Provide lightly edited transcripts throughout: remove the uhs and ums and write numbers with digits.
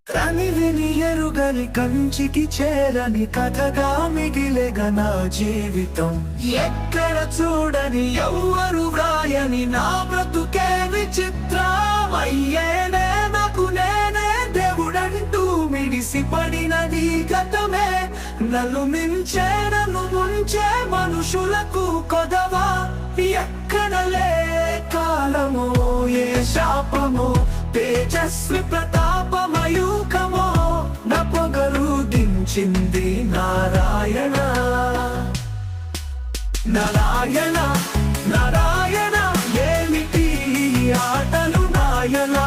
కనివిని ఎరుగని కంచికి చేరని కథగా మిగిలేగా నా జీవితం. ఎక్కడ చూడని ఎవ్వరు వ్రాయని నా బ్రతుకే విచిత్రమయ్యేనే. నాకు నేనే దేవుడంటూ మిడిసిపడినది గతమే. నన్ను మించే నన్ను ముంచే మనుషులకు కొదవా. ఎక్కడలే కాలమో ఏ శాపమో తేజస్వి ప్రతాపమయూకమో నా పొగరు దించింది నారాయణ. నారాయణ నారాయణ ఏమిటి ఆటలు నాయన.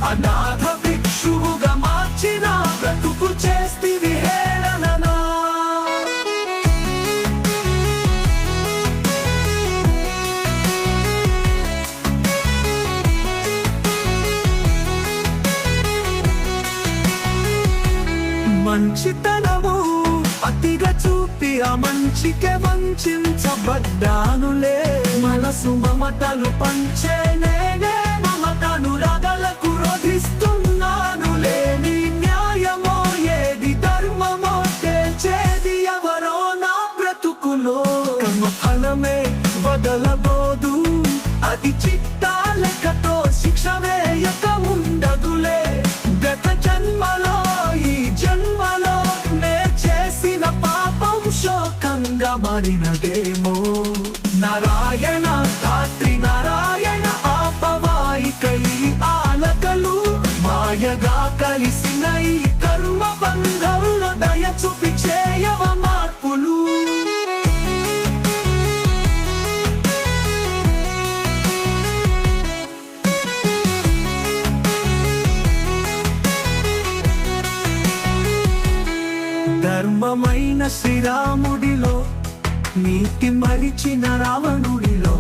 అనాథ భిక్షువుగా మార్చిన బ్రతుకు చేస్తివి హేళననా. మంచితనము అతిగా చూపి ఆ మంచికే వంచబడ్డానులే. మనసు మమతలు పంచే నేనే మమతను రగలకు రోధిస్తున్నానులే. నీ న్యాయమో ఏది ధర్మమో తేల్చేది ఎవరో నా బ్రతుకులో. కర్మ ఫలమే వదలబోదు అది చిత్తాలెక్కతో శిక్ష వేయక ఉండదులే. గత జన్మలో ఈ జన్మలో నే చేసిన పాపం శోకంగా మారినదేమో. నారాయణ ధాత్రి నారాయణ ఆపవాయికై ఆలకలు మాయగా కలిసిన ఈ కర్మ బంధంలో దయ చూపి చేయవ మార్పులు. ధర్మమైన శ్రీరాముడిలో నీతి మరిచిన రావణుడిలో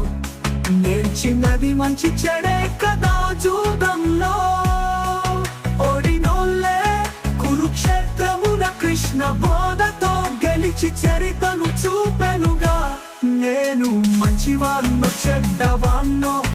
నేర్చినది మంచి చెడే కదా జూదంలో. ఓడినోళ్ళే కురుక్షేత్రమున కృష్ణ బోధతో గెలిచి చరితను చూపెనుగా. నేను మంచివాన్నో చెడ్డవాన్నో